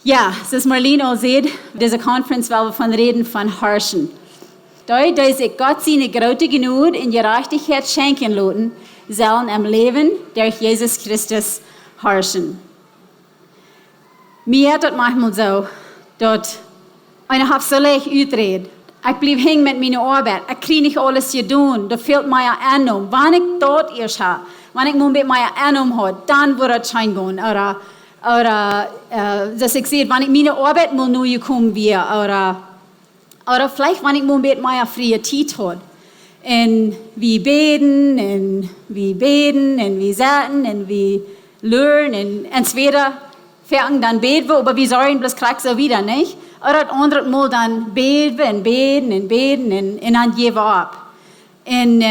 Ja, es ist Marlene auch sieht, diese Konferenz, weil wir von reden von Herrschen. Da sich Gott seine große Genüge in Gerechtigkeit schenken lassen, sollen am Leben durch Jesus Christus herrschen. Mir hat das manchmal so, dass ich habe so leicht uitreden. Ich bleibe hängen mit meiner Arbeit. Ich kriege nicht alles getan. Da fehlt mir eine Ahnung. Wenn ich dort erst habe, wenn ich mit meiner Ahnung habe, dann wird es schein gehen. Oder dass ich sehe, wenn ich meine Arbeit mal neu kommen will. Oder vielleicht, wenn ich mal mit meiner freie Zeit habe. Und wir beten, und wir sagen, und wir lernen. Und so weiter. Dann beten wir, aber wir sagen, das kriegst du wieder, nicht? Oder das andere Mal dann beten und dann geben wir ab. Und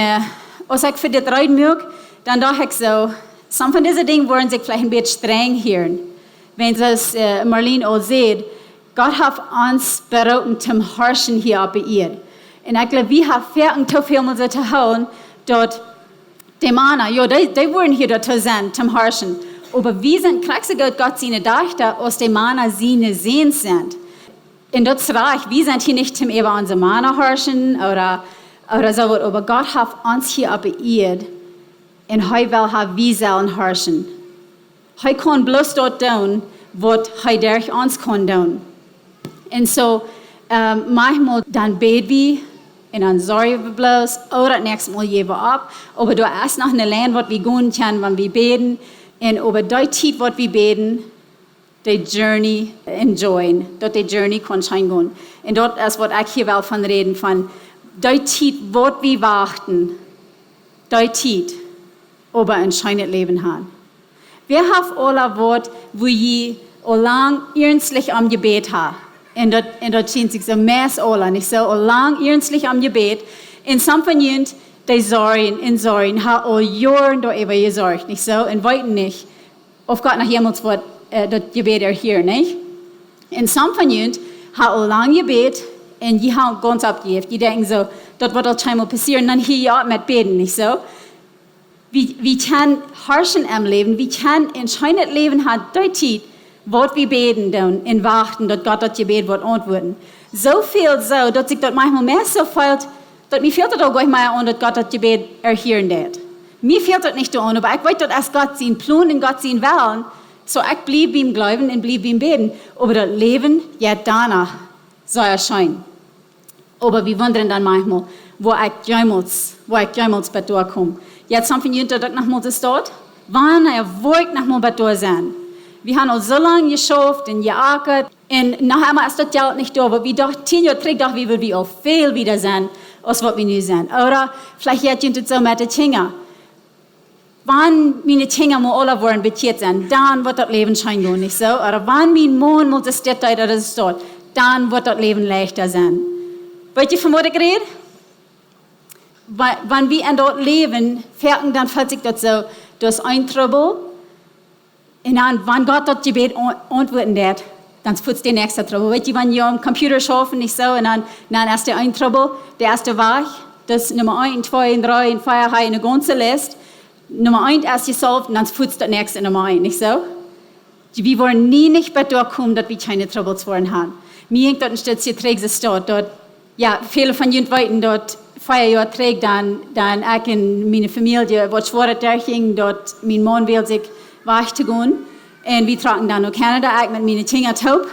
als ich für das reden mag, dann dachte ich so, some von diesen Dingen wollen sich vielleicht ein bisschen streng hören. Wenn das Marlene auch sieht, Gott hat uns berufen zum Herrschen hier auf der Erde. Und ich glaube, wir haben zu viel mit so zu tun, dass die Männer, ja, die wollen hier dazu sein, zum Herrschen. Aber wir sind, kriegst du Gott seine Dachter, aus den Männer seine Sehnen sind. Und das reicht. Wir sind hier nicht zum über unsere Männer herrschen oder so, aber Gott hat uns hier auf der Erde und er will, wir sollen herrschen. Er kann bloß dort tun, was er durch uns kann tun. Und so, manchmal dann beten wir und dann sorgen wir bloß, oder das nächste Mal geben wir ab. Aber du hast noch eine Land, was wir gehen können, wenn wir beten. Und über die Zeit, was wir beten, die Journey enjoyen, dass die Journey kann schein gehen. Und dort ist, was ich hier will von reden, von die Zeit, was wir warten, die Zeit, aber ein schönes Leben haben. Wir haben alle Worte, wo wir lang ernstlich am Gebet haben. Und dort schien sich so mehr alle, nicht so, lang ernstlich am Gebet. Und some von uns, die sorgen, haben all Jahren darüber gesorgt, nicht so, und wollten nicht, auf Gott nach Himmelswort, das Gebet hier, nicht? Und some von uns haben lange Gebet und die haben ganz abgegeben. Die denken so, das wird auch einmal passieren, dann hier ja mit beten, nicht so? Wir können herrschen am Leben, wir können ein schönes Leben haben, die Zeit, was wir beten und warten, dass Gott das Gebet wird antworten. So viel so, dass sich das manchmal mehr so fällt, dass mir fehlt das auch gleich mal an, dass Gott das Gebet erhören wird. Mir fehlt das nicht an, aber ich weiß, dass Gott seinen Plan und Gott seinen Willen. So ich blieb ihm glauben und blieb ihm beten. Aber das Leben, ja danach, soll erscheinen. Aber wir wundern dann manchmal, wo ich jemals bei dir komme. Jetzt haben wir nicht gedacht, nochmal das dort. Wann wollte nochmal bei dir sein? Wir haben uns so lange geschafft und geackert. Und nachher ist das Geld nicht da. Aber wir dachten, 10 Jahre zurück, wir würden auch viel wieder sein, als was wir nun sind. Oder vielleicht hat jemand so mit den Kindern. Wenn meine Kinder mal alle wollen bekehren sind, dann wird das Leben schein gehen, nicht so? Oder wenn mein Mann mal das steht oder das dort, dann wird das Leben leichter sein. Wollt ihr von was ich rede? Wenn wir in dort leben, dann fällt sich das so, das ist ein Trouble. Und dann, wenn Gott das Gebet antworten wird, dann wird es der nächste Trouble. Weißt du, wenn ihr am Computer schaffen, nicht so, und dann ist der ein Trouble, der erste Weg, das Nummer 1, 2, 3, 4, eine ganze Liste. Nummer 1 ist gesolved und dann führt das nächste Nummer 1, nicht so? Wir wollen nie nicht bei dir kommen, dass wir keine Troubles wollen haben. Mir hängt dort ein Stützchen trägt es dort. Ja, viele von Ihnen weiten dort 4 Jahre trägt, dann ich in meine Familie, was schwer durchging, dort mein Mann will sich Wachten gehen. Und wir tragen dann nach Kanada, ich mit meinen Kindern taub.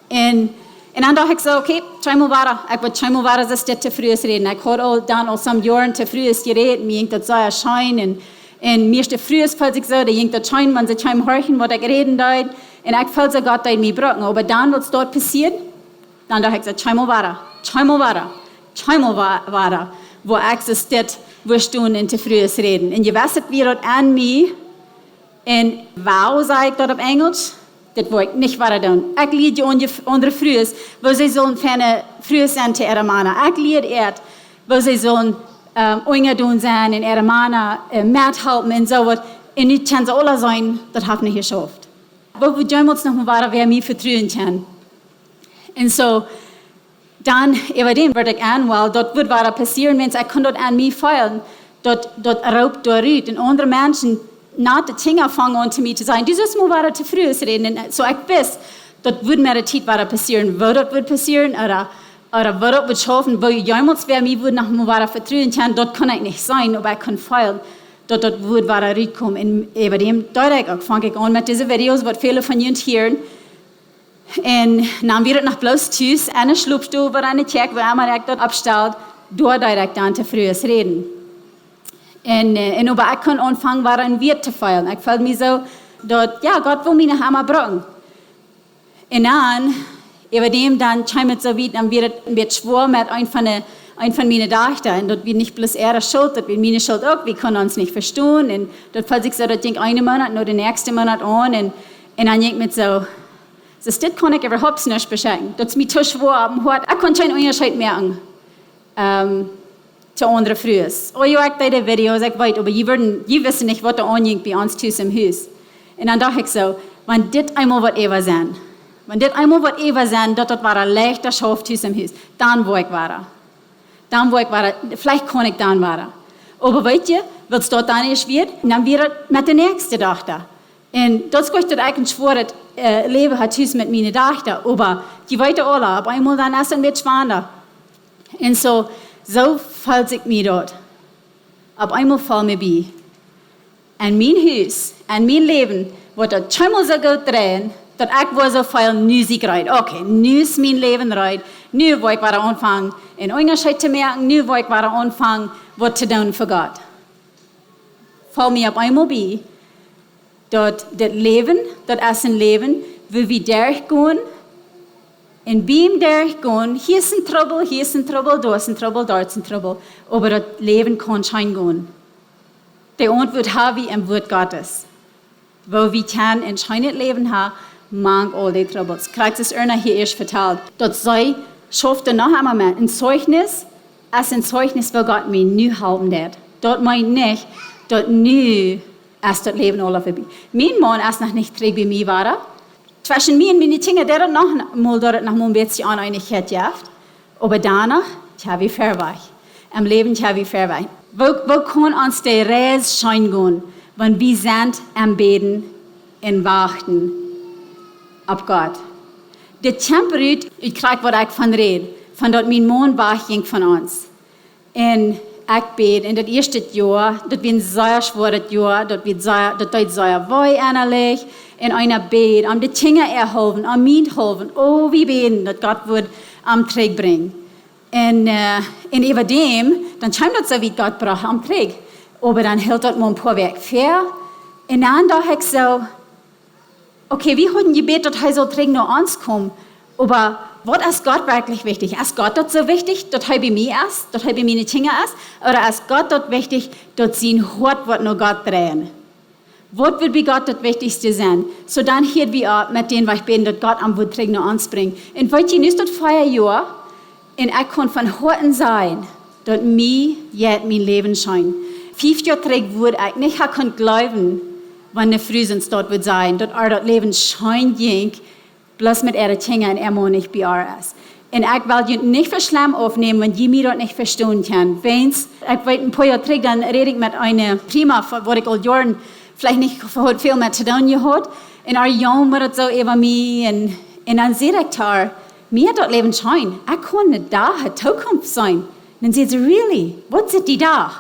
Und dann dachte ich so, okay, zweimal weiter. Ich wollte zweimal weiter, das ist zu früh reden. Ich habe dann auch some Jahren zu früh geredet, mir hängt das so erscheinen. Und mir ist der früheste Fall sich so, da ging das schein, man sich heim horchen, was ich reden dort. Und ich fällt so Gott, da mir brücken. Aber dann, was dort passiert, dann dachte ich so, zweimal weiter. Wo ich so steht, wo stehen und zu frühes reden. Und ihr wisst, wie dort an mir, und wow, sage ich dort auf Englisch, das wollte ich nicht weiter tun. Ich liebe die andere Frühes, wo sie sollen keine Frühes sein zu ihrer Männer. Ich liebe wo sie sollen Unger tun sein und ihre Männer mithelfen und so was. Und nicht können sie alle sein, das habe ich nicht geschafft. Wo wir jemals noch mal weiter, wer mir vertrauen kann. Und so, dann, über den würde ich an, weil dort wird weiter passieren, wenn ich kann dort an mich feilen, dort raubt durch und andere Menschen, nach den Dingen fangen an zu mir zu sagen, du sollst mal weiter zu früh reden. Und so ich weiß, dort wird mir die Zeit weiter passieren, wo dort wird passieren, oder wo dort wird schaffen, wo jemals wer mir wird nach mir weiter vertrauen kann, dort kann ich nicht sein, aber ich kann feilen, dort wird weiter reinkommen. Und über dem, dort fange ich an mit diesen Videos, was viele von uns hören. Und dann wird nach bloß Tschüss, eine Schlupfstube, eine Check, wo einmal dort abstellt, dort direkt an zu Frues reden. Und aber ich kann anfangen, weiter ein Wirt zu feilen. Ich fühle mich so, dort, ja, Gott will mich nach einmal bringen. Und dann, über dem, dann scheint so weit, dann wird schwor mit ein von meinen Töchtern. Und dort wird nicht bloß er schuld, dort wird meine Schuld auch, wir können uns nicht verstehen. Und dort fällt sich so, dort denkt einen Monat, nur den nächsten Monat an. Und dann denkt mit so, das kann ich überhaupt nicht beschenken. Dort ist mir zu schwor, aber ich kann keinen Unterschied merken. Zu anderen Frues. Oh, ich die Videos, ich weiß, aber die wissen nicht, was da angeht bei uns zu im Haus. Und dann dachte ich so, wenn das einmal was Eva sein, dort war ein leichter Schaf zu im Haus, dann wo ich war. Vielleicht kann ich dann war. Aber weißt du, wird es dort dann nicht schwierig, dann wird es mit der nächsten Tochter. Und dort ist eigentlich schwor, das Leben hat zu mit meinen Tochter, aber die weiter alle, aber einmal dann erst ein bisschen schwanger. Und so fällt ich mir dort. Ab einmal fall mir bei. Und mein Haus, und mein Leben, wird dort zweimal so gut drehen, dass ich war so viel Musik rein. Okay, nu ist mein Leben rein. Nu wo ich wieder anfangen, in Unterschied zu merken, nu wo ich wieder anfangen, was zu tun für Gott. Fall mir ab einmal bei, dort das Leben, dort ist ein Leben, wo wir durchgehen, in beim durchgehen, hier ist ein Trouble, da ist ein Trouble, dort ist ein Trouble. Aber das Leben kann schein gehen. Die Antwort haben wir im Wort Gottes. Wo wir kann ein schönes Leben haben, mang all die Troubles. Kriegt es Erna hier erst verteilt. Dort sei, schafft er noch einmal mehr. Ein Zeugnis, als ein Zeugnis, wo Gott mir nie halten wird. Dort meint nicht, dort nie erst das Leben all vorbei. Mein Mann erst noch nicht trägt bei mir war. Zwischen mir und meine Kinder, der hat noch mal dort nach ein bisschen Uneinigkeit gehabt. Aber danach, habe ich verweich. Im Leben habe ich verweich. Wo kann uns der Reis schein gehen, wenn wir sind am Beten und Wachten auf Gott? Der Temperat, ich kriege, was ich von rede, von dort mein Mann wach ging von uns. Und ich bete, in das erste Jahr, das wird ein sehr schweres Jahr, das wird sehr weh innerlich, in einer Bet, die Dinge erhoben, am mich helfen, oh, wie beten, dass Gott wird am Krieg bringen. Und über dem, dann scheint das so, wie Gott braucht am Krieg. Aber dann hält das mal ein paar Weg fair. Und dann dachte ich so, okay, wir hatten gebetet, dass er soll Krieg noch ans kommen. Aber was ist Gott wirklich wichtig? Ist Gott dort so wichtig, dass er bei mir ist, dass er bei meine Kinder ist? Oder ist Gott dort wichtig, dass sein Hort wird nur Gott drehen? Was wird bei Gott das Wichtigste sein? So dann hier wir auch mit denen, was ich beten, dass Gott am Wort noch anspringt. Und weil ich nicht das Feierjahr, und ich kann von heute sein, dass mir jetzt mein Leben scheint. 5 Jahre trägt würde ich nicht glauben, wenn der Frues dort wird sein, dass das Leben scheint ging, bloß mit ihrer Kinder und er nicht bei ihr ist. Und ich will nicht für schlimm aufnehmen, wenn die mir das nicht verstehen kann. Wenn ich weiß, ein paar Jahre trägt, dann rede ich mit einer Prima, wo ich all Jahren vielleicht nicht viel mit zu tun gehabt. Und er jung war das so über mich. Und dann sehe ich da, mir hat das Leben schein. Ich kann nicht da, hat Zukunft sein. Und dann sagt sie, really? Was sind die da?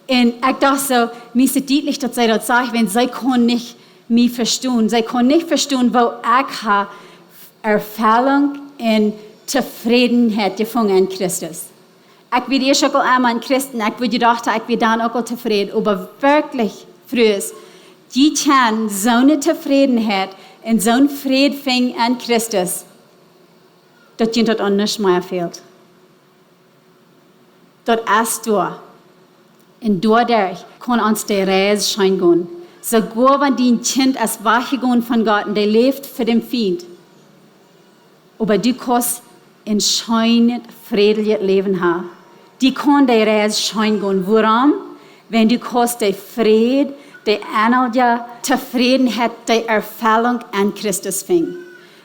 Und ich dachte so, mir ist es deutlich, dass sie das sagt, wenn sie kann nicht mich verstehen. Sie kann nicht verstehen, wo ich habe Erfahrung und Zufriedenheit gefunden in Christus. Ich bin ja schon einmal ein Christen, ich würde gedacht, ich bin dann auch zufrieden. Aber wirklich, Frues, die kann so eine Zufriedenheit und so ein Frieden finden in Christus, dass ihnen das anders mehr fehlt. Das ist da. Und dadurch kann uns der Reis schein gehen. Sogar wenn dein Kind als Wachgehen von Gott und der lebt für den Feind. Aber du kannst ein schönes, friedliches Leben haben. Die kann der Reis schein gehen. Warum? Wenn du kannst den Frieden, die innerliche Zufriedenheit, die Erfüllung an Christus finden.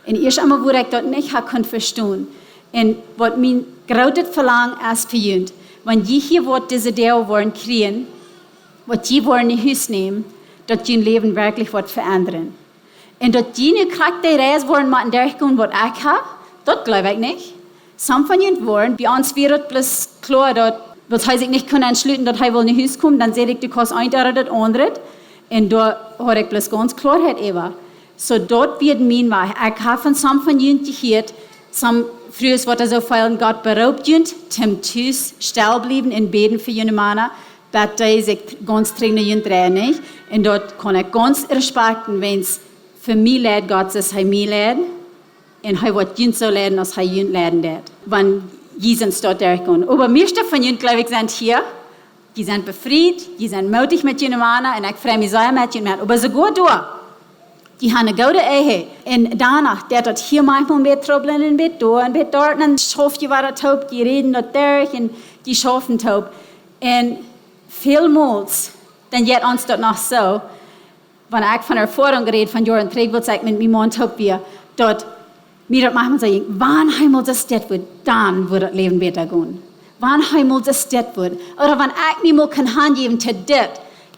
Und erst einmal, wo ich das nicht verstehen konnte, und was mein großes Verlangen ist für ihn, wenn die hier diese Dinge wollen kriegen, was die wollen in Haus nehmen, dass ihr Leben wirklich verändern. Und dort jene kriegt die Reis worden mit durchgehen, was ich habe, das glaube ich nicht. Some von ihnen waren, bei uns wäre es bloß klar, dort, was heißt ich nicht können entschlüten, dass ich wohl in Haus kommen, dann sehe ich, du kannst ein oder das andere. Und da habe ich bloß ganz Klarheit über. So dort wird mein Weg. Ich habe von some von ihnen gehört, some früher was so viel Gott beraubt sind, zum Tschüss, still bleiben und beten für jene Männer, dass die sich ganz dringend jene drehen nicht. Und dort kann ich ganz respektieren, wenn es für mich leid Gott ist, er mich leid. Und er wird jene so leiden, als er jene leiden wird. Wenn Jesus dort durchgehen. Aber meiste von ihnen, glaube ich, sind hier. Die sind befreit, die sind mutig mit jenen Männern und ich freue mich sehr mit jenen Männern. Aber sogar da, die haben eine gute Ehe. Und danach, der dort hier manchmal mehr Trouble in Bett, da und Bett dort, und dann schafft die war taub, die reden dort durch und die schaffen taub. Und vielmals, dann geht uns dort noch so, wenn ich von Erfahrung rede, von Jahren trägt, was ich mit meinem Mann taub wir, dort, mir dort manchmal sagen, wann einmal das wird, dann wird das Leben besser gehen. Wann einmal das wird. Oder wenn ich mir mal kann Hand geben zu das,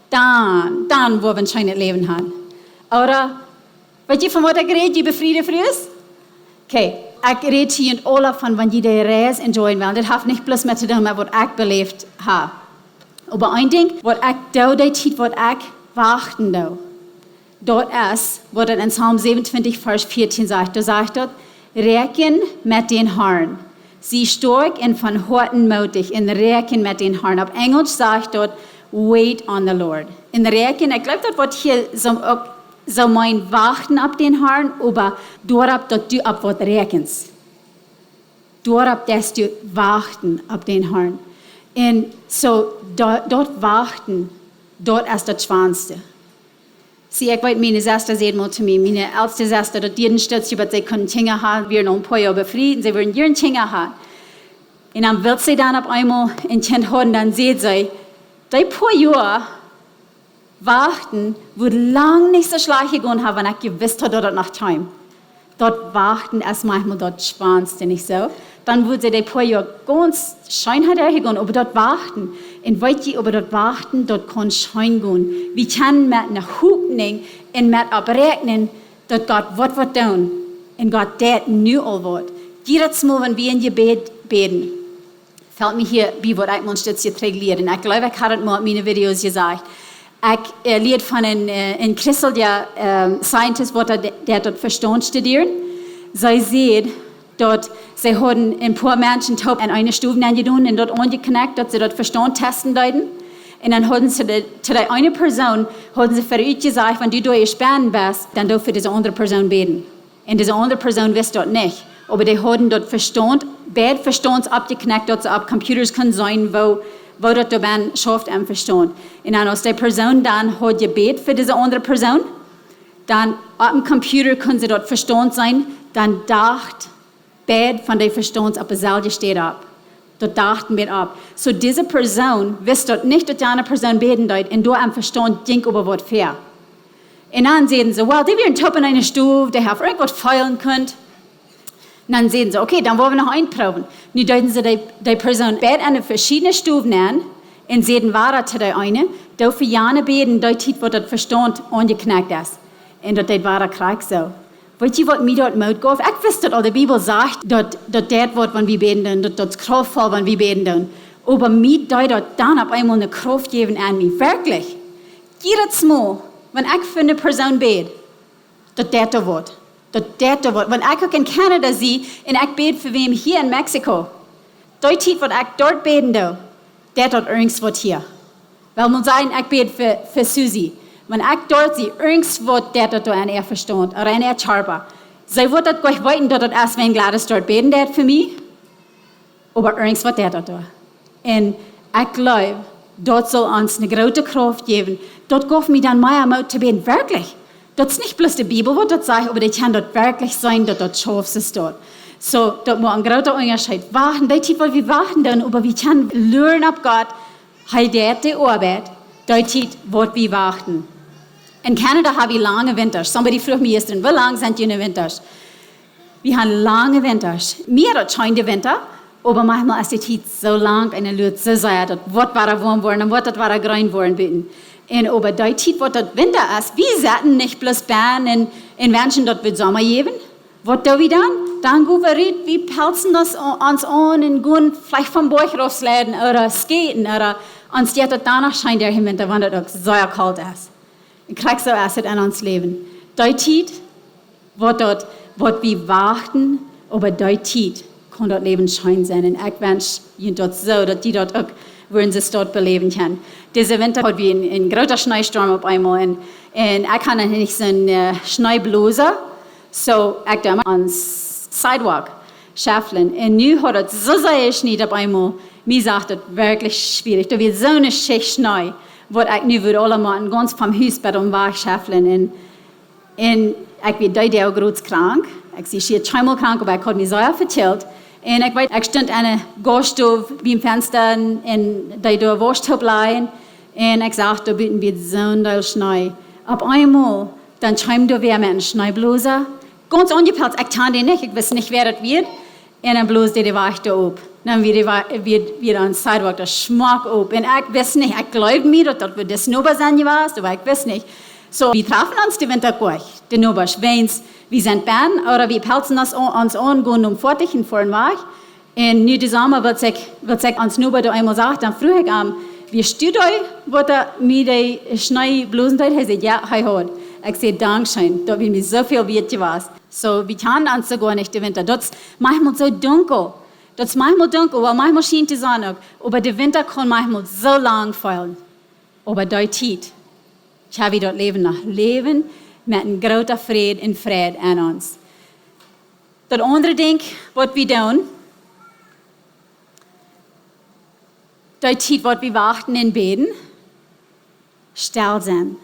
dann wo wir ein schönes Leben haben. Oder, weißt du, von was ich rede, die befriede Frues? Okay, ich rede hier und alle von, wenn die die Reis enjoyen wollen. Das hat nicht bloß mit zu tun, was ich belebt habe. Aber ein Ding, was ich da, was ich wachten da. Dort ist, wo das in Psalm 27, Vers 14 sagt, da sagt dort, Recken mit den Haaren. Sie stark und von Horten mutig in Recken mit den Haaren. Auf Englisch sagt dort, wait on the Lord. In Recken, ich glaube, das wird hier so mein Wachten ab den Haaren, aber dort du ab was Reckens. Dort dass du Wachten ab den Haaren. Und so, dort Wachten, dort ist das Schwanste. Sie, ich weiß, meine Schwester sagt mal zu mir, meine älteste Schwester, dass die stützt, aber sie können Kinder haben, wir noch ein paar Jahre befrieden, sie würden ihren Kinder haben. Und dann will sie dann auf einmal ein Kind haben, dann sieht sie, die paar Jahre warten, würde lang nicht so schlecht gegangen haben, wenn ich gewusst hätte, dort nach Time. Dort warten ist manchmal dort schwanzt, nicht so. Dann würde sie die paar Jahre ganz scheinheit gehen, aber dort warten. Und weißt du, aber dort warten, dort kann schein gehen. Wir können mit einer Hoffnung und mit abrechnen, dass Gott was tun. Und Gott tät nu all was. Jedes Mal, wenn wir in Gebet beten, fällt mir hier, wie was ich mal stützt hier trägt. Und ich glaube, ich habe es mal in meinen Videos gesagt. Ich lehre von einem Christel, der Scientist, der dort Verstand studiert. Sie sieht, dort, sie haben ein paar Menschen taub in eine Stufe angedun und dort angeknackt, dass sie dort Verstand testen deuten. Und dann haben sie zu der eine Person, haben sie für euch gesagt, wenn du durchgesperrt bist, dann darf für diese andere Person beten. Und diese andere Person wisst dort nicht. Aber die haben dort Verstand, bad Verstand abgeknackt, dort so ab Computers können sein, wo dort der Band schafft am Verstand. Und dann als die Person dann hat gebet für diese andere Person, dann ab dem Computer können sie dort Verstand sein, dann dacht bad von der Verstand ab der steht ab. Dort dachten wir ab. So diese Person wisst dort nicht, dass die andere Person beten dort und du am Verstand denk über was fair. Und dann sehen sie, well, die werden top in einer Stufe, die haben irgendwas feilen könnt. Und dann sehen sie, okay, dann wollen wir noch einproben. Nun deuten sie die Person bett an verschiedene Stufen an und sehen weiter zu der eine, da für jene beten, da tief, wo das Verstand angeknackt ist. Und dort war Krieg so. Weißt du, was mir dort Mut gab? Ich wusste, dass die Bibel sagt, dass das wird, wenn wir beten, dass das kraftvoll, wenn wir beten. Aber mir dort dann auf einmal eine Kraft geben an mich. Wirklich. Jedes Mal, wenn ich für eine Person bete, das wird. Wenn ich auch in Kanada sehe und ich bete für wem hier in Mexiko, dort tief, was ich dort beten will, der dort irgendwas hier. Weil man sagen, ich bete für Susi. Wenn ich dort sehe, irgendwas, der dort an er verstand, oder an er charpa, sie wird das gleich weiten, dass das erst, wenn Gladys dort beten wird für mich, aber irgendwas der dort. Und ich glaube, dort soll uns eine große Kraft geben. Dort gab mir dann mehr Mut zu beten, wirklich. Das ist nicht bloß die Bibel, was dort sagt, aber die kann dort wirklich sein, dass dort schaffst es dort. So, dort muss ein großer Unterschied. Warten, die Titel, wir warten dann, aber wir können lernen ab Gott, halt die Arbeit, die Titel, was wir warten. In Kanada habe ich lange Winters. Somebody fragt mich gestern, wie lang sind die Winters? Wir haben lange Winters. Mir hat scheint der Winter, aber manchmal ist die Zeit so lang und eine Leute so sehr, dass was war warm worden und was war grün worden bitten. Und aber die Zeit, was das Winter ist, wir satten nicht bloß Bern und En Menschen dort wird Sommer geben. Was tun wir dann? Dann gehen wir rein, wir pelzen das uns an und gehen vielleicht vom Bauch rausleiten oder skaten oder uns steht danach scheint der Himmel, wenn das auch sehr kalt ist. Und kriegst so etwas in uns Leben. Die Zeit, was wir warten, aber die Zeit kann dort Leben schein sein. Und ich wünsche ihnen dort so, dass die dort auch würden sie es dort beleben können. Diese Winter hat wie ein großer Schneesturm auf einmal und ich kann nicht so eine Schneebluse, so ich da an Sidewalk schaffeln. Und nun hat es so sehr Schnee auf einmal, mir sagt das wirklich schwierig. Da wird so eine Schicht Schnee, wo ich nun würde alle mal ganz vom Hausbett umweg schaffeln. Und ich bin da auch groß krank. Ich bin zweimal krank, aber ich habe mich sehr vertellt. Und ich weiß, ich stand an einer Gasstove beim Fenster und da Waschtub liegen. Und ich sagte, da bitten wir so ein Schnee. Auf einmal, dann schreiben wir mit einer Schneebluse. Ganz ungepellt, ich kann den nicht, ich weiß nicht, wer das wird. Und dann bloß die war ich da oben. Dann wird an Sidewalk das Schmack oben. Und ich weiß nicht, ich glaube mir, dass das wird das Nober sein gewesen, aber ich weiß nicht. So, wir treffen uns die Winter durch, die Nobers, wenn's wir sind Bern, oder wir pelzen uns an, gehen fertig und fahren weg. Und nu die Sommer wird sich ans Nober da einmal sagen, dann früh ich am, wie steht euch, was mit der Schneeblusen tut? Er sagt, ja, er hat. Ich sage, Dankeschön, da bin mir so viel wert gewesen. So, wir können uns sogar nicht die Winter. Das ist manchmal so dunkel. Das ist manchmal dunkel, weil manchmal scheint die Sonne. Aber der Winter kann manchmal so lang fallen. Aber die Zeit, ich habe dort Leben nach Leben mit einem großen Frieden und Frieden an uns. Das andere Ding, was wir tun, die Zeit, was wir warten und beten, still sein.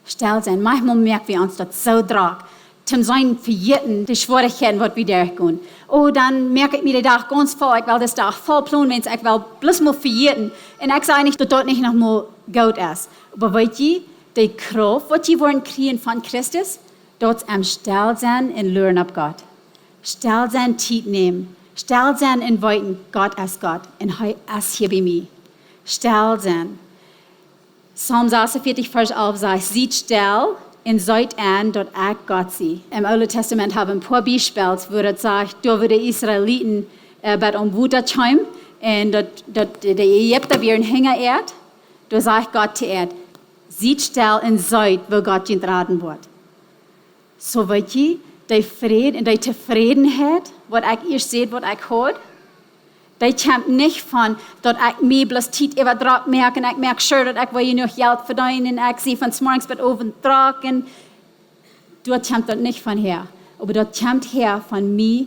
Still sein. Manchmal merken wir uns das so drauf. Zum sein verjährten die Schwierigkeiten, was wir durchgehen. Oh, dann merke ich mir den Tag ganz voll, ich will das Tag voll planen, wenn ich will bloß mal verjährten. Und ich sage nicht, dass dort nicht noch mal gut ist. Aber weißt du, die Kraft, was sie wollen kriegen von Christus, dort am still sein und lernen ab Gott. Still sein, Zeit nehmen. Still sein und weiten, Gott ist Gott. Und er ist hier bei mir. Still sein. Psalm 46, Vers 11 sagt, seid still und seid an, dort ich Gott sie. Im Alten Testament haben ein paar Beispiele, wo es sagt, da wo die Israeliten bei Wutter schäumen und dort die Ägypter werden Hängererd, da sagt Gott zu Erd, seid still und seid, wo Gott entraten wird. So weißt du, die Frieden und die Zufriedenheit, was ich erst sehe, was ich höre, die kommt nicht von, dass ich mir bloß Zeit überdrag merke und ich merke schon, dass ich will noch Geld verdienen und ich sehe von morgens bis oben tragen. Dort kommt das nicht von her. Aber dort kommt her von mir,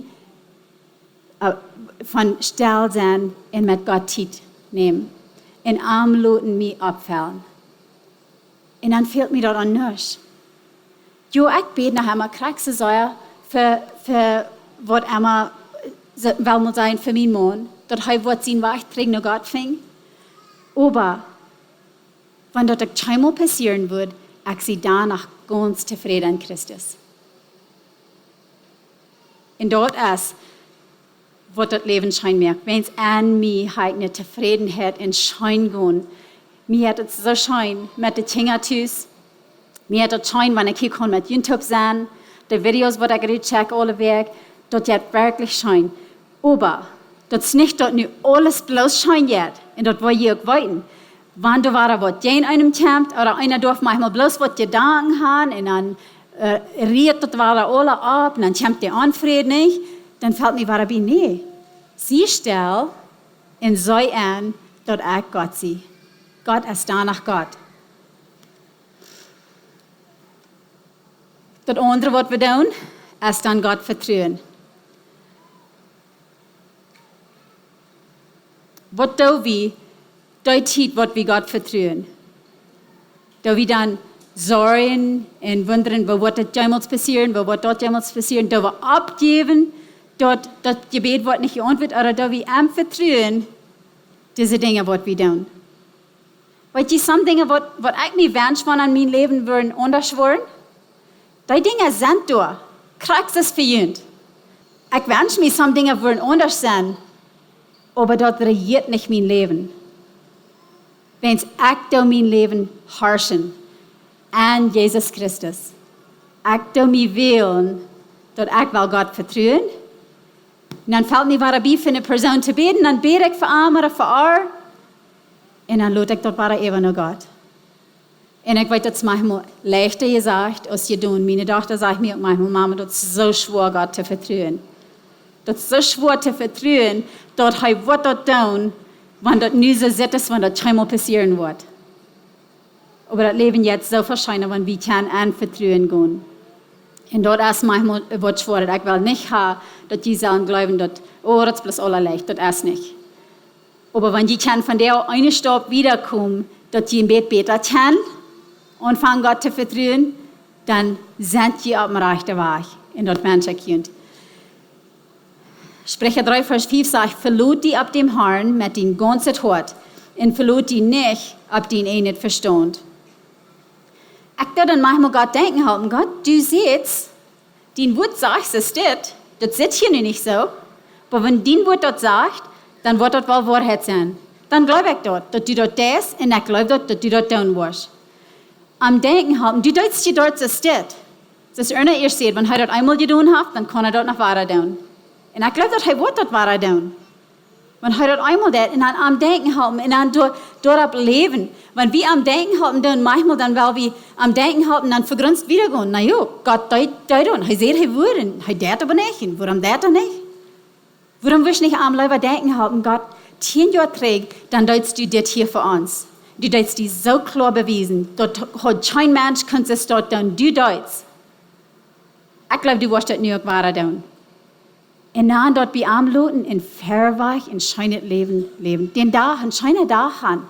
von still sein und mit Gott Zeit nehmen. Und Armluten mich abfallen. Und dann fehlt mir das an nichts. Jo, ich bete nachher mal kriegst für was immer will man sein für meinen Mann, dass er wird sein Weg trägt nach Gott fing. Aber wenn das einmal passieren wird, ich sehe danach ganz zufrieden an Christus. Und dort ist, wo das Leben schein merkt. Wenn es an mir eine Zufriedenheit und Schein gehen, mir hat es so schein mit den Tingertus, mir hat es schein, wenn ich hier kann mit YouTube sein, die Videos, die ich gerade check, alle weg, dort hat wirklich schein. Aber das ist nicht, dass nur alles bloß schein wird. Und das will ich auch weiten. Wenn du war, was in einem kämpft, oder einer darf manchmal bloß was Gedanken haben, und dann riert das war alle ab, und dann kämpft der Unfrieden nicht, dann fällt mir war nee. Sie still und sei an, dass ich Gott sie. Gott ist danach Gott. Das andere, was wir tun, ist dann Gott vertrauen. Was tun wir, die Zeit, was wir Gott vertrauen? Da wir dann sorgen und wundern, was wird jemals passieren, was wird dort jemals passieren, da wir abgeben, dort das Gebet wird nicht geantwortet, oder da wir am vertrauen, diese Dinge, was wir tun. Weil die some Dinge, was ich mir wünsche, von an mein Leben würden anders werden, die Dinge sind da. Kriegst es verjüngt. Ich wünsche mir, some Dinge würden anders sein, aber dort regiert nicht mein Leben. Wenn ich da mein Leben herrschen an Jesus Christus. ich do mich wählen, dass ich will Gott vertrauen. Und dann fällt mir bei für eine Person zu beten, dann bete ich für ihn oder für ihr. Und dann lade ich dort eben noch Gott. Und ich weiß, das ist manchmal leichter gesagt, als je tun. Meine Tochter sagt mir manchmal, Mama, das ist so schwer, Gott zu vertrauen. Das ist so schwer zu vertrauen, dass er wird dort tun, wenn das nie so ist, wenn das einmal passieren wird. Aber das Leben jetzt so wahrscheinlich, wenn wir an vertrauen gehen. Und dort ist manchmal wird schwer, ich will nicht haben, dass die sagen, glauben, dass, oh, das ist bloß alles leicht, das ist nicht. Aber wenn die von der einen Stopp wiederkommen, dass die im Bett beten können und fangen Gott zu vertrauen, dann sind die auf dem rechten Weg. Und dort Menschen können. Sprecher 3, Vers 5 sagt, verlot die ab dem Herrn mit den ganzen Hort und verlot die nicht, ab den nicht verstand. Ich darf dann manchmal Gott denken haben, Gott, du siehst, dein Wort sagt, es steht, das sitzt hier nicht so, aber wenn dein Wort dort sagt, dann wird das wohl Wahrheit sein. Dann glaube ich dort, dass du dort das und ich glaube dort, dass du dort tun wirst. Am Denken haben, du denkst dir dort, es steht. Das ist einer, ihr seht, wenn er dort einmal getan hat, dann kann er dort noch weiter tun. Und ich glaube, dass er wird dort weiter tun. Wenn er dort einmal das und dann am Denken haben und dann dort leben. Wenn wir am Denken haben, dann manchmal, dann, weil wir am Denken haben, dann vergrünzt wieder gehen. Na ja, Gott deut und er sieht, er würde, er das aber nicht. Und warum das nicht? Warum willst du nicht am Leib denken haben, Gott, 10 Jahre trägt, dann deutst du das hier für uns. Du deutst die so klar bewiesen. Dort hat kein Mensch könnte es dort tun. Du deutst. Ich glaube, du wirst das nicht weiter tun. Und dann dort bei am Luten in Verweich in scheinet Leben. Den da, ein scheiner da han.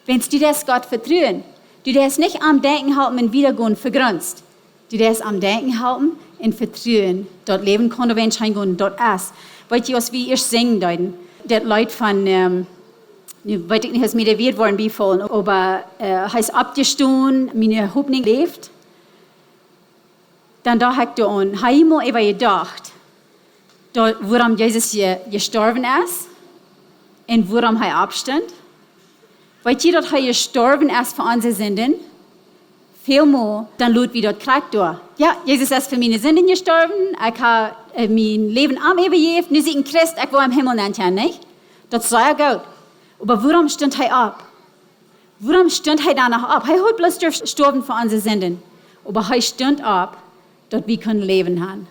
Wenn du das Gott vertrauen, du das nicht am Denken halten und wiedergehen vergrünzt. Du das am Denken halten und vertrauen. Dort leben kann, wenn schein gehen, dort ist. Weißt du, was wir erst singen deuten? Das Leute von, weiß ich nicht, was mir der Wirt worden befallen, aber heißt abgestohlen, meine Hoffnung lebt. Dann da hat er an, habe ich mal über gedacht, woran Jesus gestorben ist und woran er abstand. Weil ihr dort gestorben ist für unsere Sünden, viel mehr, dann lohnt wie dort kriegt er. Ja, Jesus ist für meine Sünden gestorben, ich habe mein Leben am übergeben, nun sind ein Christ, ich war im Himmel nicht. Das sei ja gut. Aber warum stand er ab? Warum stand er danach ab? Er hat bloß gestorben für unsere Sünden. Aber er stand ab, dass wir können leben haben.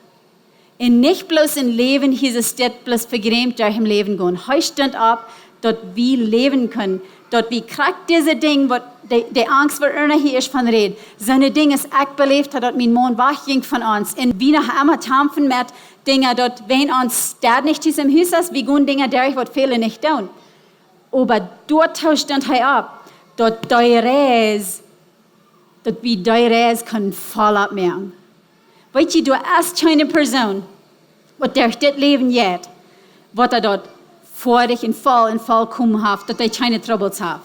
Und nicht bloß im Leben, hier ist es bloß vergrämt durch im Leben gehen. Er stand ab, dass wir leben können. Dass wir kriegt diese Dinge, was die Angst, was einer hier ist von redet. So eine Dinge, das ich belebt habe, dass mein Mann wegging von uns. Und wir noch einmal kämpfen mit Dingen, dass wenn uns der nicht im Haus ist, wir gehen Dinge durch, was viele nicht tun. Aber dort stand er ab, dass die Reis, dass wir die Reis können voll abmerken. Weißt du, du bist keine Person, die durch das Leben jetzt, was dort vor dich in vollkommen hat, dass die keine Troubles hat.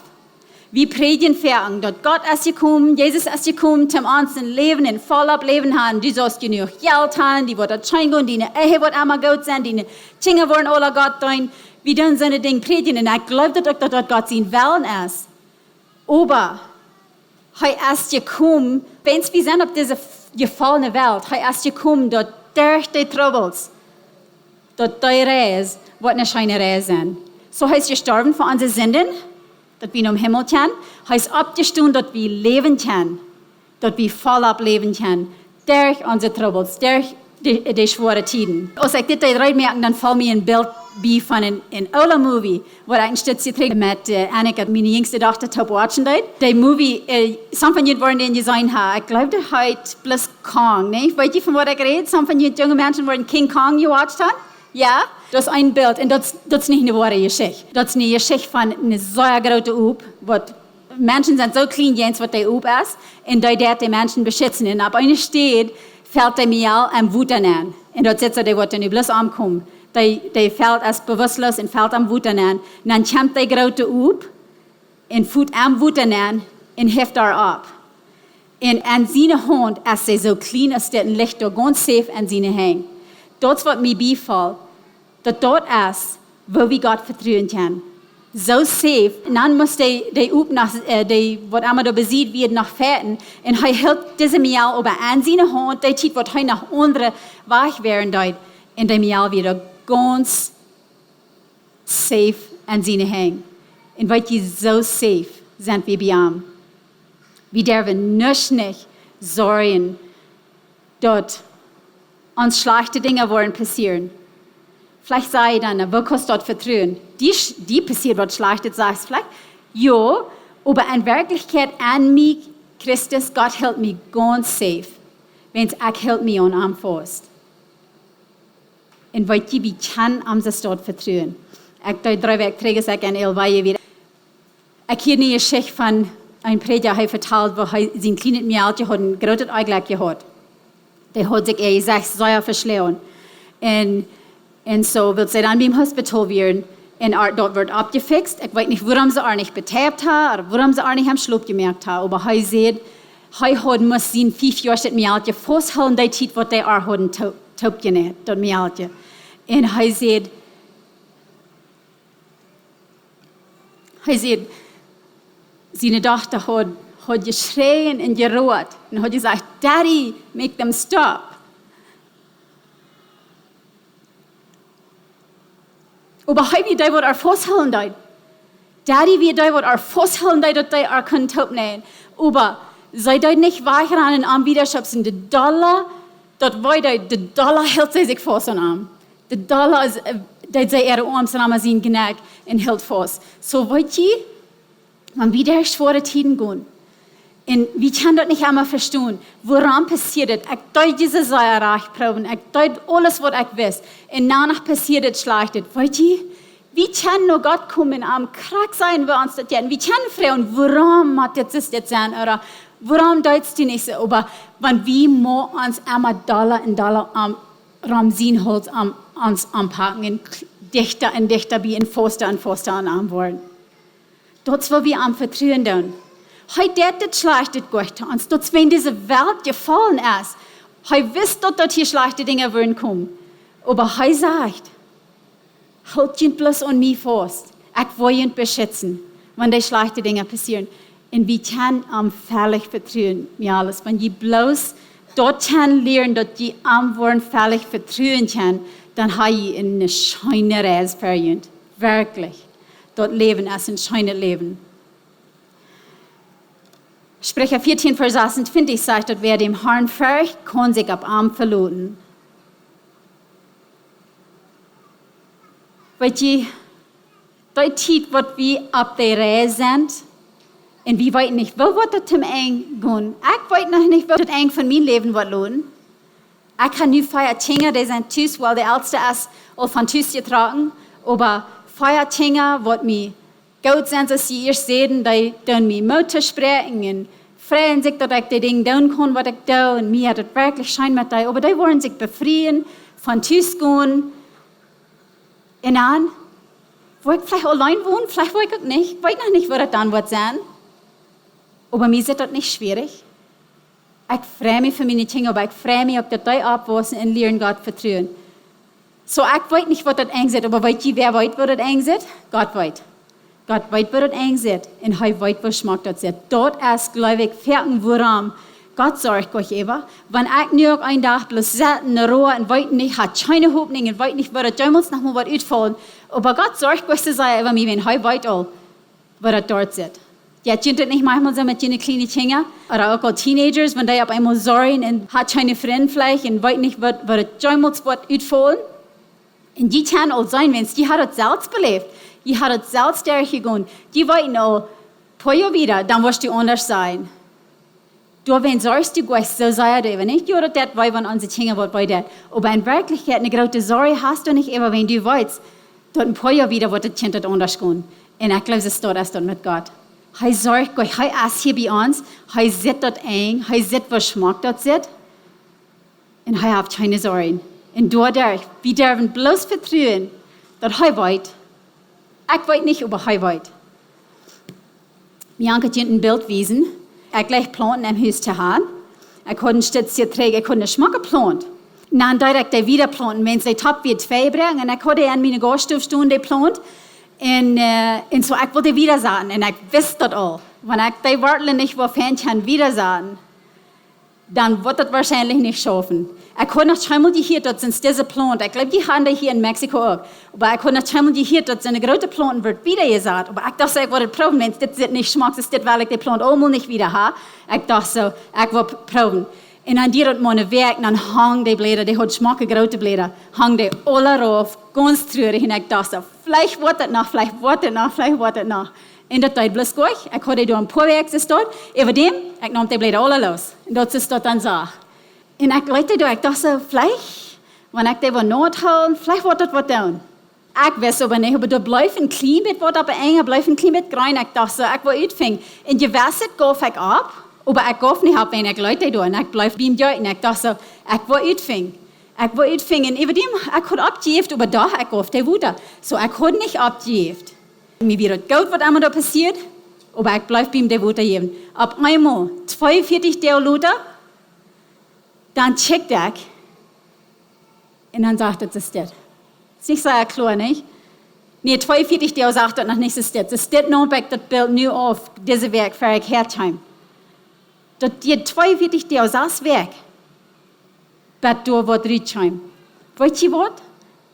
Wir predigen fertig, dass Gott ist gekommen, Jesus ist gekommen, zum uns ein Leben in vollab Leben haben. Du sollst genug Geld haben, die wird schein gehen, die Ehe wird einmal gut sein, die Dinge wollen alle Gott tun. Wir tun so eine Dinge predigen und ich glaube, dass dort Gott sein Willen ist. Aber er ist gekommen, wenn wir sind auf dieser gefallene Welt, er ist gekommen, dass durch die Troubles, dass die Reise, wird eine scheine Reise sein. So heißt gestorben für unsere Sünden, dass wir im Himmel können, heißt abgestanden, dass wir leben können, dass wir voll ableben können, durch unsere Troubles, durch die schweren Zeiten. Als ich das merke, dann fällt mir ein Bild bei von einem Ola-Movie, wo ich ein Stück trägt mit Annika, meine jüngste Tochter, top watchen dort. Der Movie, some von ihnen wollen den gesehen haben. Ich glaube, der heißt bloß Kong, ne? Weißt du, von was ich rede? Some von den jungen Menschen wollen King Kong gewatcht haben? Ja? Das ist ein Bild, und das ist nicht eine wahre Geschichte. Das ist eine Geschichte von einer sehr großen Up, wo Menschen sind so clean, jens, was der Up ist, und die Menschen beschützen. Und ab einer steht, fällt der mir am Wutern an. Und dort sitzt der wird dann bloß ankommen. Der fällt als bewusstlos und fällt am Wutern an. Und dann kommt der große Up und fühlt am Wutern an und hilft er ab. Und an seine Hand ist er so clean, als der Licht ganz safe an seine Hände. Das, was mir beifällt, dass dort ist, wo wir Gott vertrauen können. so safe. Und dann muss die up nach, was immer da besieht wird, nach Fährten. Und er hält diese Mial über an seine Hand, die Zeit, was er nach andere weich werden dort. Und die Mial wieder ganz safe an seine Hänge. Und weil die so safe sind wie bei ihm. Wir dürfen nicht sorgen, dort uns schlechte Dinge wollen passieren. Vielleicht sage ich dann, wo kannst du dort vertrauen? Die passiert was Schlechtes, sagst du vielleicht. Ja, aber in Wirklichkeit an mich, Christus, Gott hält mich ganz safe, wenn ich hält mich an ihm fest. Und weil ich kann am das dort vertrauen. Ich da 3 Wochen träge ich in Elwaie wieder. Ich hier eine Geschichte von einem Prediger vertellt, wo er sein kleines Mädchen hat ein großes Eigelb gehabt. Der hat sich gesagt, sei verschlagen. Und so wird sie dann beim Hospital werden. Und dort wird abgefixt. Ich weiß nicht, warum sie auch nicht betäubt haben oder warum sie auch nicht am Schluck gemerkt haben. Aber er sagt, er muss sein 5 Jahre Mädchen festhalten, die Zeit, was der auch hat, taub genäht, das Mädchen. Und er sagt, seine Tochter hat geschrien und gerührt. Und hat gesagt, Daddy, make them stop. Aber hij wie die wat er vasthouden deed. Daddy wie die wat er vasthouden deed, dat die er kunnen opnemen. Aber zij deed niet weigeren en aan widerschapsen. De dollar, dat wij deed, de dollar hield zij zich vast aan hem. De dollar is, deed zij ihre arms en aan zijn genek en hield vast. So weet je, wenn wir durch schwere Zeiten gehen, und wir können das nicht einmal verstehen, woran passiert es? Ich deut diese Säuerreich proben, ich deut alles, was ich weiß, und danach passiert es Schlechtes. Weißt du, wir können nur Gott kommen, am krank sein, wir uns das tun. Wir können fragen, warum hat das jetzt sein, oder warum deutst du nicht so? Aber wenn wir uns einmal Dollar in Dollar am Ramsinholz uns anpacken, und dichter und dichter wie in Foster an wollen. Dort, wo wir am Vertrauen tun. Heute das Schlechte gut uns. Dort, wenn diese Welt gefallen ist, heute wisst dort hier schlechte Dinge werden kommen. Aber heute sagt, halt ihn bloß an mich fest. Ich will ihn beschützen, wenn die schlechte Dinge passieren. Und wir können am völlig vertrauen, mir alles. Wenn die bloß dort lernen, dass die am Wort völlig vertrauen können, dann habe ich eine schöne Reise für ihn. Wirklich. Dort leben ist ein schönes Leben. Sprecher 14, Vers 28 sagt, dass wer dem Herrn fürchtet, kann sich ab Arm verloren. Weil die Zeit, was wir ab der Reise sind, und wir wissen nicht, wo wird das zum Eng gehen. Ich weiß noch nicht, wo das Eng von meinem Leben wird lohnen. Ich kann nur Feiertinger, die sind tüß, weil der Älteste ist, auch von tüß getragen, aber Feiertinger, was mir gut sind, dass sie erst sehen, die dann mir Mutter sprechen und freuen sich, dass ich die Dinge tun kann, was ich tue. Und mir hat es wirklich Schein mit dir. Aber die wollen sich befreien, von Tüß gehen. Und dann, wo ich vielleicht allein wohne, vielleicht wo ich auch nicht. Ich weiß noch nicht, wo das dann wird sein. Aber mir ist das nicht schwierig. Ich freue mich für meine Dinge, aber ich freue mich, ob das die abwachsen und lernen Gott vertrauen. So, ich weiß nicht, was das eng ist, aber weißt du, wer weiß, wo das eng ist? Gott weiß. Gott weiß, wo das eng ist. Und er weiß, wo Schmack das ist. Dort ist, glaube ich, fertig, woran Gott sorgt euch immer. Wenn ich nur ein Tag bloß selten Ruhe und weiß nicht, hat keine Hoffnung und weiß nicht, wo das damals noch mal was ausfallen. Aber Gott sorgt euch zu sein über mich, wenn er weiß, wo das dort ist. Ja, tut das nicht manchmal so mit den kleinen Kindern oder auch Teenagers, wenn die auf einmal sorgen und hat keine Freunde vielleicht und weiß nicht, wo das damals was ausfallen. Und die kann auch sein, wenn die hat es selbst belebt. Die hat es selbst durchgegangen. Die wollten auch, paar Jahre wieder, dann wirst du anders sein. Du, wenn sagst, du gehst so sei das eben nicht, oder das, weil wenn unsere Kinder wird bei das. Aber in Wirklichkeit, eine große Sorge hast du nicht immer, wenn du weißt, dort ein paar Jahre wieder wird das Kind anders gehen. Und ich glaube, es dort ist dort mit Gott. Er sorgt Gott, er ist hier bei uns, er sieht dort eng, er sieht, was Schmack dort sieht. Und er hat keine Sorgen. Und dadurch, wir dürfen bloß vertrauen, dass er weiß. Ich weiß nicht, aber er weiß. Wir haben ein Bild wiesen. Ich gleich planten im Haus zu haben. Ich konnte stets hier trägen, ich konnte Schmack geplant. Dann direkt wieder planten, wenn sie top wie 2 bringen. Und ich hatte an meine Gaststofstunde geplant. En so ik wilde wieder sagen, en ik wist dat al. Wenn ich die Worte nicht kann wieder sagen, dann wird das wahrscheinlich nicht schaffen. Ich kann noch einmal die hier, dort sind diese Planten. Ich glaube, die haben die hier in Mexiko auch. Aber ich kann noch einmal die hier, dort sind eine große Planten, wird wieder gesagt. Aber ich dachte, ich wollte probieren, wenn es das nicht schmeckt, ist das, weil ich die Plant auch mal nicht wieder habe. Ich dachte so, ich will probieren. Und dann die dort meine Werk, dann hang die Blätter, die hat schmacke große Blätter, hang die alle rauf, ganz traurig. Und ich dachte so, vielleicht wird das noch, vielleicht wird das noch, vielleicht wird das noch. En dat deed bloos gleich. Ik had die door een paar weken gestaan. Even dem, ik nam die blätter alle los. En dat is dat dan zo. En ik leidde door, ik dacht zo, vielleicht, wanneer ik die wil noodhouden, vielleicht wordt dat wat doen. Ik wist aber nicht, aber da blijft een klein beetje wat op enger, blijft een klein beetje groen. Ik dacht zo, ik wil uitvingen. En je wist het, gaf ik op. Aber ik gaf niet op en ik leidde door. En ik blijf bij hem uit. En ik dacht zo, ik wil uitvingen. Ik wil uitvingen. En even dem, ik had opgegeven, aber doch, ik gaf die wieder. So, ik had niet opgegeven. Mir wird gut, was einmal da passiert, aber ich bleibe bei ihm der Wutter geben. Ab einmal, 42 der Luther, dann checkt ich, und dann sagt er, das ist das. Das ist nicht so klar, nicht? Nee, 42 der sagt er noch nicht, das ist das. Das ist das noch weg, das Bild nur auf, diese Werk für ich herheim. Das die 42 der saß weg, aber da wird Rietsheim. Weißt du was?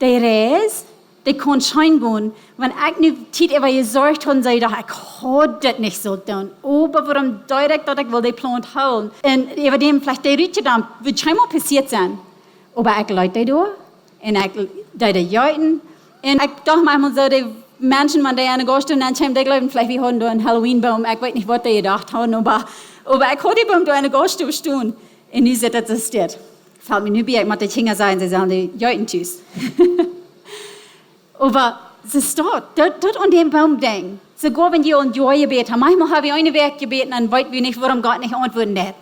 Der Reis, die kann schein gehen. Wenn ich nicht Zeit über gesorgt habe, sage ich, ich kann das nicht so tun. Aber warum direkt, dass ich will die Plant holen? Und über dem vielleicht die Rütche dann, wird schon mal passiert sein. Aber ich leite da, und ich leite Jeuten. Und ich dachte manchmal so, die Menschen, wenn die eine Gast und dann kommen, die glauben, vielleicht wir haben da einen Halloween-Baum. Ich weiß nicht, was die gedacht haben, aber ich habe die Baum da eine Gast stehen. Und die sagt, das ist das. Fällt mir nicht bei, ich muss die Kinder sein, sie sagen die Jeuten tschüss. Aber es steht, dort an dem Baum denken. Sogar wenn die ein Jahr gebeten haben. Manchmal habe ich eine Werk gebeten, dann weiß wir nicht, warum Gott nicht antworten hat.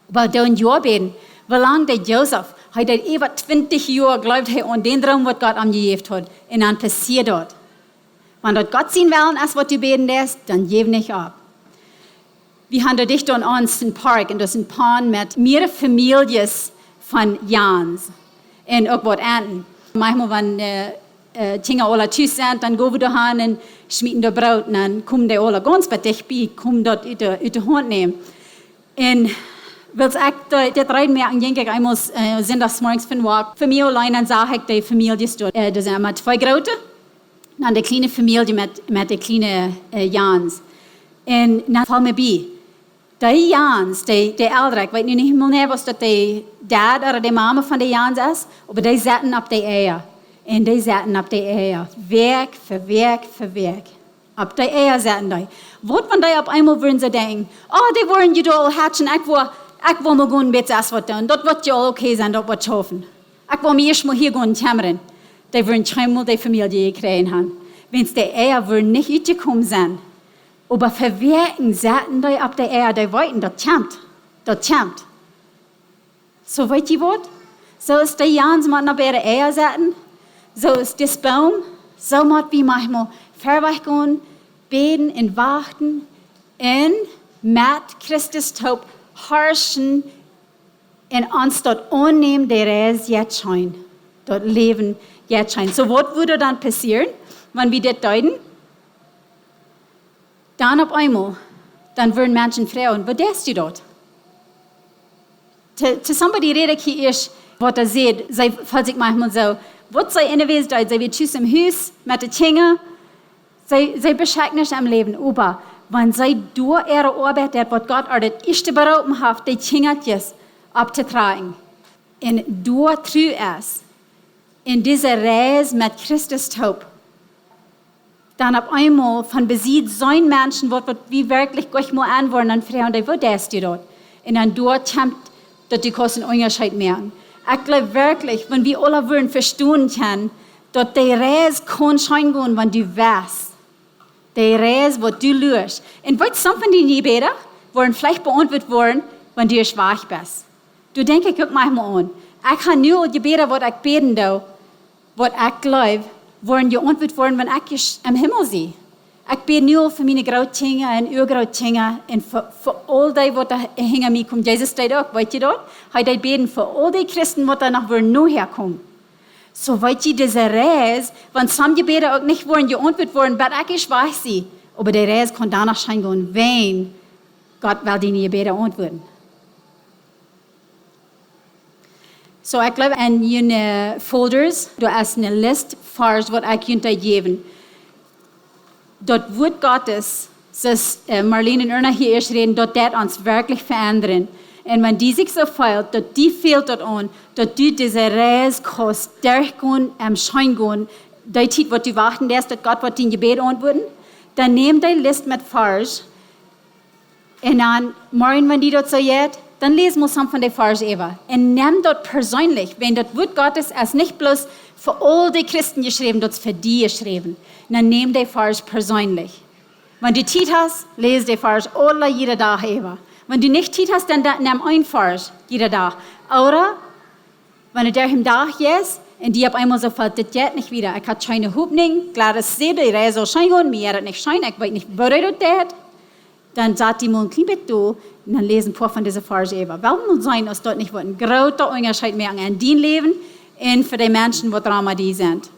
Aber da ein Jahr beten, wie lange der Joseph, hat er über 20 Jahre glaubt, er an den Traum, was Gott ihm gegeben hat. Und dann passiert dort. Wenn dort Gott sehen will, als was du beten lässt, dann gib nicht ab. Wir haben da dicht an uns einen Park, und das ist ein Pond mit mehreren Familien von Jans. Und auch was Ernten. Manchmal, wenn Kinder alle tschüss sind, dann gehen wir da hin und schmieden da Brot, und dann kommen die alle ganz bei dich bei, kommen dort aus der Hand nehmen. Und weil ich das reinmerken, denke ich, einmal sind das morgens für den Walk. Für mich allein, dann sage ich, die Familie ist dort. Das sind immer 2 große, dann die kleine Familie mit den kleinen Jans. Und dann fallen mir bei, die Jans, die Ältere, ich weiß nicht mehr, was das die Dad oder die Mama von den Jans ist, aber die sitzen auf die Eier. Und die zaten op die Eier, Werk für Werk für Werk. Op die Eier zaten die. Wat van die op einmal würden sie denken, oh, die wollen je da hatchen, ich will mal gehen, bitte was tun, das wird ja okay sein, das wird schaffen. Ich will mir erst mal hier gehen, kämmern. Die würden schon mal die Familie gekriegt haben. Wenn die Eier würden nicht uitgekommen sein, aber für Werken zaten die op die Eier, die wollten, das kämmt. So weißt du was? So ist die Jans, die auf ihre Eier zaten, so ist das Baum, so muss wir manchmal verweicht gehen, beten und warten und mit Christus Taub herrschen und uns dort annehmen, der Reis jetzt scheint, dort leben jetzt scheint. So was würde dann passieren, wenn wir das deuten? Dann auf einmal, dann würden Menschen fragen, was denkst du dort? Zu somebody rede ich erst, was er sieht, sie fällt sich manchmal so, was sie in der Welt tun, sie wird tschüss im Haus mit den Kindern, sie beschäftigen sich am Leben, aber wenn sie durch ihre Arbeit, das was Gott das erste berufen hat, die Kinder abzutragen, und durch treu ist, in dieser Reise mit Christus Taub, dann auf einmal von Besitz sein Menschen, was wir wirklich gleich mal anwollen, dann fragen die, wo denkst du dort? Und dann dort kommt, dass die Kosten Unterschied merken. Ich glaube wirklich, wenn wir alle würden verstehen können, dass die Reise kann schein gehen, wenn du weißt. Die Reise, was du löst. Und weißt du, von den Gebeten wollen vielleicht beantwortet worden, wenn du schwach bist. Du denkst, guck manchmal an. Ich kann nur Gebete, was ich beten darf, was ich glaube, wollen geantwortet worden, wenn ich im Himmel sehe. Ich bete nur für meine Grautkinder und Urgrautkinder und für all die, die da hinter mir kommen. Jesus steht auch, weißt du dort? Heute beten für all die Christen, die da noch wollen, nur herkommen. So weit die diese Reis, wenn some Gebete auch nicht wurden geantwortet wurden, aber ich weiß sie. Aber der Reis kann danach scheinen, wenn Gott will die Gebete antworten. So ich glaube, in jene Folders, da ist eine Liste, was ich Ihnen geben. Dort Wort Gottes, das Marlene und Erna hier erst reden, dort das uns wirklich verändern. Und wenn die sich so fehlt, dort die fehlt dort an, dort du diese Reise kannst durchgehen, scheingehen, die Zeit, wo du warten lässt, dass Gott wird dein Gebet antworten, dann nimm die Liste mit Vers und dann, morgen, wenn die dort so geht, dann lesen wir some von den Vers eben. Und nimm dort persönlich, wenn das Wort Gottes ist nicht bloß für all die Christen geschrieben, dort für die geschrieben. Dann nimm die Vers persönlich. Wenn du Zeit hast, lese die Vers alle jeden Tag eben. Wenn du nicht Zeit hast, dann nimm ein Vers jeden Tag. Oder, wenn du durch den Tag gehst, und die auf einmal so fällt, das geht nicht wieder. Ich habe keine Hoffnung, Gladys sieht, die Reise soll scheinen, mir hat nicht scheinen, ich weiß nicht, wo das geht. Dann sagt die mal ein klein bisschen und dann lesen ein paar von diesen Versen eben. Warum sein, dass dort nicht ein großer Unterschied mehr an dein Leben und für die Menschen, die Drama die sind.